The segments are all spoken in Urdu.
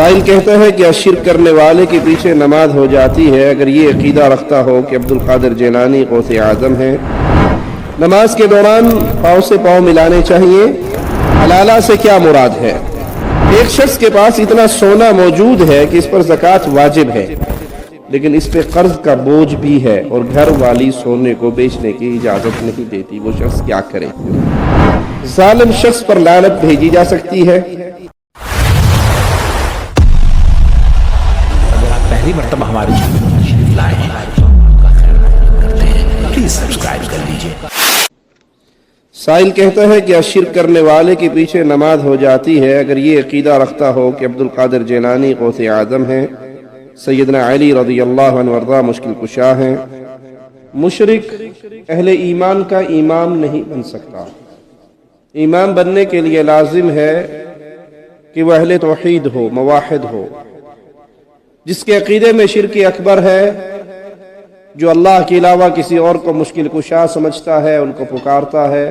سائل کہتا ہے کہ شرک کرنے والے کے پیچھے نماز ہو جاتی ہے اگر یہ عقیدہ رکھتا ہو کہ عبد القادر جیلانی غوث اعظم ہے۔ نماز کے دوران پاؤں سے پاؤں ملانے چاہیے۔ حلالہ سے کیا مراد ہے؟ ایک شخص کے پاس اتنا سونا موجود ہے کہ اس پر زکوٰۃ واجب ہے، لیکن اس پہ قرض کا بوجھ بھی ہے اور گھر والی سونے کو بیچنے کی اجازت نہیں دیتی، وہ شخص کیا کرے؟ ظالم شخص پر لعنت بھیجی جا سکتی ہے۔ پہلی مرتبہ ہمارے چینل لائے ہیں پلیز سبسکرائب کر لیجئے۔ سائل کہتا ہے کہ شرک کرنے والے کے پیچھے نماز ہو جاتی ہے اگر یہ عقیدہ رکھتا ہو کہ عبد القادر جیلانی غوث اعظم ہے، سیدنا علی رضی اللہ عنہ وارضاہ مشکل کشا ہیں۔ مشرک اہل ایمان کا امام نہیں بن سکتا۔ امام بننے کے لیے لازم ہے کہ وہ اہل توحید ہو، موحد ہو، جس کے عقیدے میں شرک اکبر ہے، جو اللہ کے علاوہ کسی اور کو مشکل کشا سمجھتا ہے، ان کو پکارتا ہے،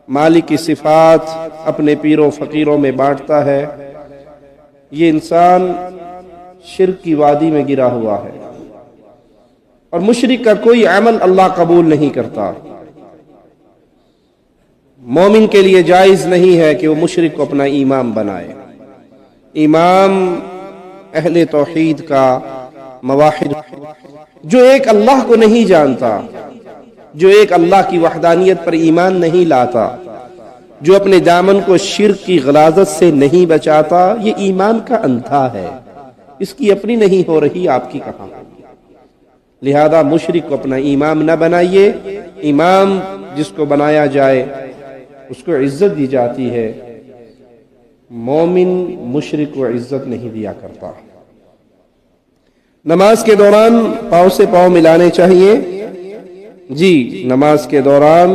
مالک کی صفات اپنے پیروں فقیروں میں بانٹتا ہے، یہ انسان شرک کی وادی میں گرا ہوا ہے، اور مشرک کا کوئی عمل اللہ قبول نہیں کرتا۔ مومن کے لیے جائز نہیں ہے کہ وہ مشرک کو اپنا امام بنائے۔ امام اہل توحید کا، موحد، جو ایک اللہ کو نہیں جانتا، جو ایک اللہ کی وحدانیت پر ایمان نہیں لاتا، جو اپنے دامن کو شرک کی غلاظت سے نہیں بچاتا، یہ ایمان کا اندھا ہے، اس کی اپنی نہیں ہو رہی، آپ کی کہاں؟ لہذا مشرک کو اپنا امام نہ بنائیے۔ امام جس کو بنایا جائے اس کو عزت دی جاتی ہے، مومن مشرک کو عزت نہیں دیا کرتا۔ نماز کے دوران پاؤں سے پاؤں ملانے چاہیے۔ جی، نماز کے دوران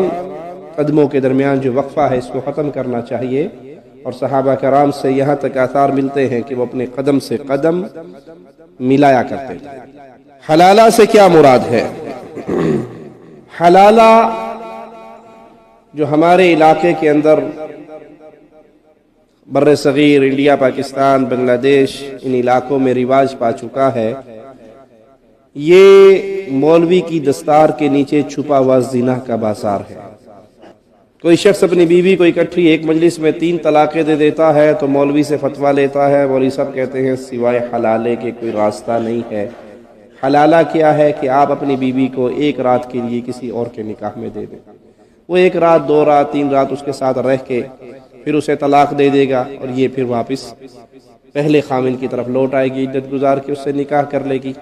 قدموں کے درمیان جو وقفہ ہے اس کو ختم کرنا چاہیے، اور صحابہ کرام سے یہاں تک آثار ملتے ہیں کہ وہ اپنے قدم سے قدم ملایا کرتے تھے۔ حلالہ سے کیا مراد ہے؟ حلالہ جو ہمارے علاقے کے اندر بر صغیر، انڈیا، پاکستان، بنگلہ دیش، ان علاقوں میں رواج پا چکا ہے، یہ مولوی کی دستار کے نیچے چھپا ہوا زنا کا بازار ہے۔ کوئی شخص اپنی بیوی کو اکٹھی ایک مجلس میں 3 طلاقیں دے دیتا ہے تو مولوی سے فتویٰ لیتا ہے، مولوی صاحب کہتے ہیں سوائے حلالے کے کوئی راستہ نہیں ہے۔ حلالہ کیا ہے کہ آپ اپنی بیوی کو ایک رات کے لیے کسی اور کے نکاح میں دے دیں، وہ 1 رات 2 رات 3 رات اس کے ساتھ رہ کے پھر اسے طلاق دے دے گا، اور یہ پھر واپس پہلے خامن کی طرف لوٹ آئے گی، عدت گزار کے اس سے نکاح کر لے گی۔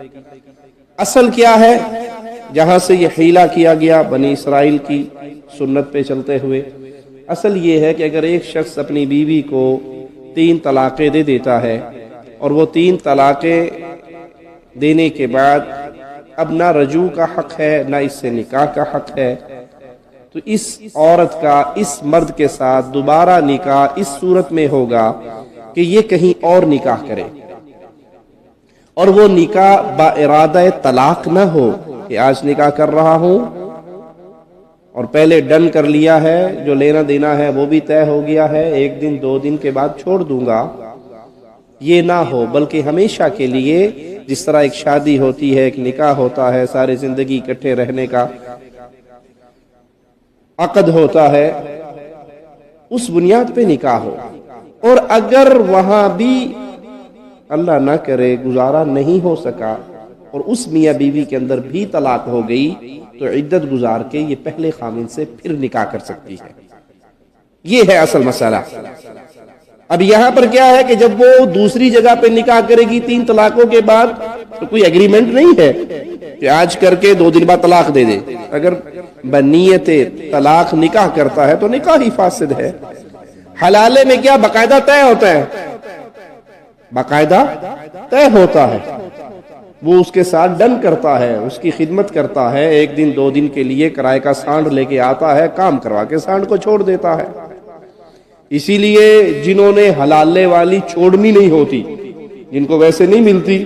اصل کیا ہے؟ جہاں سے یہ حیلہ کیا گیا بنی اسرائیل کی سنت پہ چلتے ہوئے، اصل یہ ہے کہ اگر ایک شخص اپنی بیوی کو 3 طلاقیں دے دیتا ہے، اور وہ 3 طلاقیں دینے کے بعد اب نہ رجوع کا حق ہے نہ اس سے نکاح کا حق ہے، تو اس عورت کا اس مرد کے ساتھ دوبارہ نکاح اس صورت میں ہوگا کہ یہ کہیں اور نکاح کرے، اور وہ نکاح با ارادہ طلاق نہ ہو کہ آج نکاح کر رہا ہوں اور پہلے ڈن کر لیا ہے، جو لینا دینا ہے وہ بھی طے ہو گیا ہے، 1 دن 2 دن کے بعد چھوڑ دوں گا، یہ نہ ہو، بلکہ ہمیشہ کے لیے جس طرح ایک شادی ہوتی ہے، ایک نکاح ہوتا ہے، سارے زندگی اکٹھے رہنے کا عقد ہوتا ہے، اس بنیاد پہ نکاح ہو۔ اور اگر وہاں بھی اللہ نہ کرے گزارا نہیں ہو سکا اور اس میاں بیوی کے اندر بھی طلاق ہو گئی، تو عدت گزار کے یہ پہلے خامن سے پھر نکاح کر سکتی ہے۔ یہ ہے اصل مسئلہ۔ اب یہاں پر کیا ہے کہ جب وہ دوسری جگہ پہ نکاح کرے گی 3 طلاقوں کے بعد، تو کوئی ایگریمنٹ نہیں ہے کہ آج کر کے 2 دن بعد طلاق دے دے۔ اگر بنیت طلاق نکاح کرتا ہے تو نکاح ہی فاسد ہے۔ حلالے میں کیا باقاعدہ طے ہوتا ہے؟ باقاعدہ طے ہوتا ہے، وہ اس کے ساتھ ڈن کرتا ہے، اس کی خدمت کرتا ہے، 1 دن 2 دن کے لیے کرائے کا سانڈ لے کے آتا ہے، کام کروا کے سانڈ کو چھوڑ دیتا ہے۔ اسی لیے جنہوں نے حلالے والی چھوڑنی نہیں ہوتی، جن کو ویسے نہیں ملتی،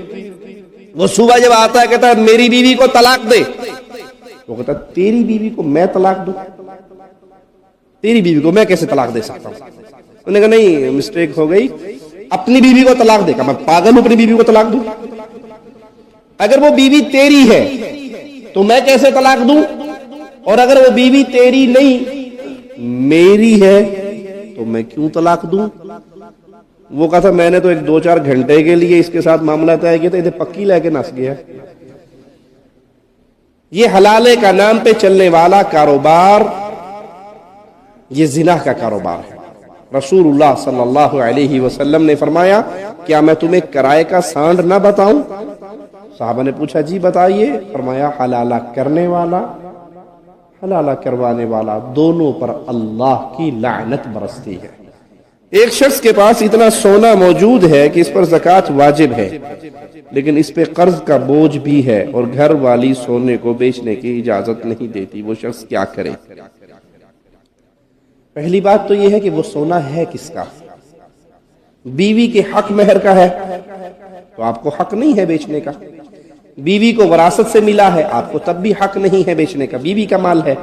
وہ صبح جب آتا ہے کہتا ہے میری بیوی کو طلاق دے، وہ کہتا ہے تیری بیوی کو میں طلاق دوں؟ تیری بیوی کو میں کیسے طلاق دے سکتا ہوں؟ انہوں نے کہا نہیں، مسٹیک ہو گئی، اپنی بیوی کو طلاق دے گا؟ میں پاگل ہوں اپنی بیوی کو طلاق دوں؟ اگر وہ بیوی تیری ہے تو میں کیسے طلاق دوں؟ اور اگر وہ بیوی تیری نہیں میری ہے تو میں کیوں طلاق دوں؟ وہ کہا تھا میں نے تو ایک 2-4 گھنٹے کے لیے اس کے ساتھ معاملہ طے کیا تھا، ادھر پکی لے کے نس گیا۔ یہ حلالے کا نام پہ چلنے والا کاروبار یہ زنا کا کاروبار ہے۔ رسول اللہ صلی اللہ علیہ وسلم نے فرمایا کیا میں تمہیں کرائے کا سانڈ نہ بتاؤں؟ صحابہ نے پوچھا جی بتائیے۔ فرمایا حلالہ کرنے والا حلالہ کروانے والا دونوں پر اللہ کی لعنت برستی ہے۔ ایک شخص کے پاس اتنا سونا موجود ہے کہ اس پر زکوٰۃ واجب ہے، لیکن اس پہ قرض کا بوجھ بھی ہے اور گھر والی سونے کو بیچنے کی اجازت نہیں دیتی، وہ شخص کیا کرے؟ پہلی بات تو یہ ہے کہ وہ سونا ہے کس کا؟ بیوی کے حق مہر کا ہے تو آپ کو حق نہیں ہے بیچنے کا۔ بیوی کو وراثت سے ملا ہے، آپ کو تب بھی حق نہیں ہے بیچنے کا، بیوی کا مال ہے۔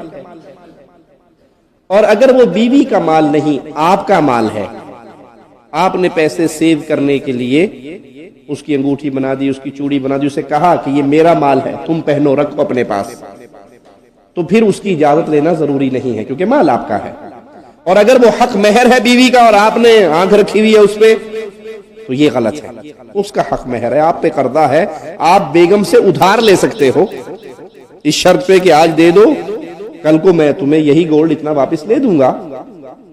اور اگر وہ بیوی کا مال نہیں آپ کا مال ہے، آپ نے پیسے سیو کرنے کے لیے اس کی انگوٹھی بنا دی، اس کی چوڑی بنا دی، اسے کہا کہ یہ میرا مال ہے تم پہنو رکھو اپنے پاس، تو پھر اس کی اجازت لینا ضروری نہیں ہے کیونکہ مال آپ کا ہے۔ اور اگر وہ حق مہر ہے بیوی کا اور آپ نے آنکھ رکھی ہوئی ہے اس پہ تو یہ غلط ہے، اس کا حق مہر ہے، آپ پہ قرضہ ہے، آپ بیگم سے ادھار لے سکتے ہو اس شرط پہ کہ آج دے دو کل کو میں تمہیں یہی گولڈ اتنا واپس لے دوں گا،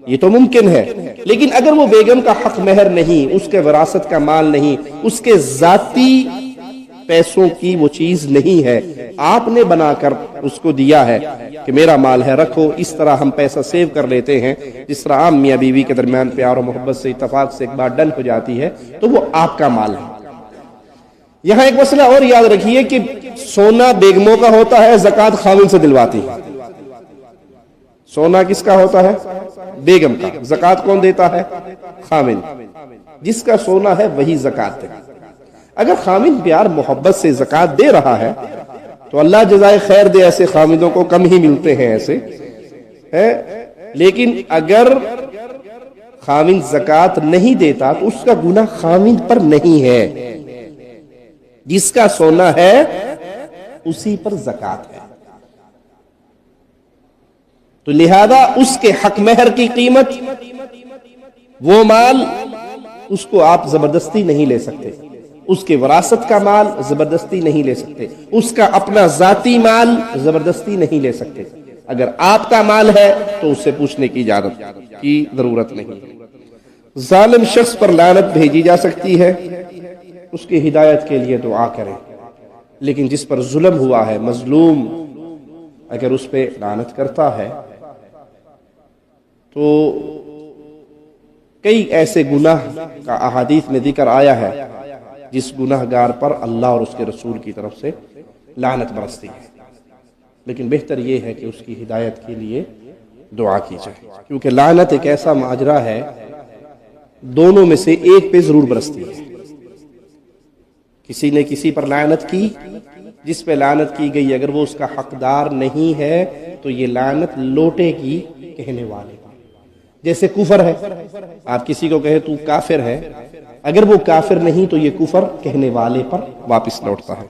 یہ تو ممکن ہے۔ لیکن اگر وہ بیگم کا حق مہر نہیں، اس کے وراثت کا مال نہیں، اس کے ذاتی پیسوں کی وہ چیز نہیں ہے، آپ نے بنا کر اس کو دیا ہے کہ میرا مال ہے رکھو، اس طرح ہم پیسہ سیو کر لیتے ہیں، جس طرح عام میاں بیوی کے درمیان پیار و محبت سے اتفاق سے ایک بار ڈن ہو جاتی ہے تو وہ آپ کا مال ہے۔ یہاں ایک مسئلہ اور یاد رکھیے کہ سونا بیگموں کا ہوتا ہے، زکوٰۃ خاوند سے دلواتی ہے۔ سونا کس کا ہوتا ہے؟ بیگم کا۔ زکوٰۃ کون دیتا ہے؟ خاوند۔ جس کا سونا ہے وہی زکوٰۃ دے۔ اگر خاوند پیار محبت سے زکوٰۃ دے رہا ہے تو اللہ جزائے خیر دے، ایسے خاوندوں کو کم ہی ملتے ہیں ایسے ہے۔ لیکن اگر خاوند زکوٰۃ نہیں دیتا تو اس کا گناہ خاوند پر نہیں ہے، جس کا سونا ہے اسی پر زکوٰۃ ہے۔ تو لہذا اس کے حق مہر کی قیمت، وہ مال، اس کو آپ زبردستی نہیں لے سکتے، اس کے وراثت کا مال زبردستی نہیں لے سکتے، اس کا اپنا ذاتی مال زبردستی نہیں لے سکتے۔ اگر آپ کا مال ہے تو اس سے پوچھنے کی اجازت کی ضرورت نہیں۔ ظالم شخص پر لعنت بھیجی جا سکتی ہے، اس کی ہدایت کے لیے دعا کریں، لیکن جس پر ظلم ہوا ہے، مظلوم، اگر اس پہ لعنت کرتا ہے تو کئی ایسے گناہ کا احادیث میں ذکر آیا ہے جس گناہ گار پر اللہ اور اس کے رسول کی طرف سے لعنت برستی ہے، لیکن بہتر یہ ہے کہ اس کی ہدایت کے لیے دعا کی جائے، کیونکہ لعنت ایک ایسا ماجرا ہے دونوں میں سے ایک پہ ضرور برستی ہے۔ کسی نے کسی پر لعنت کی، جس پہ لعنت کی گئی اگر وہ اس کا حقدار نہیں ہے تو یہ لعنت لوٹے گی کہنے والے پر۔ جیسے کفر ہے، آپ کسی کو کہے تو کافر ہے، اگر وہ کافر نہیں تو یہ کفر کہنے والے پر واپس لوٹتا ہے۔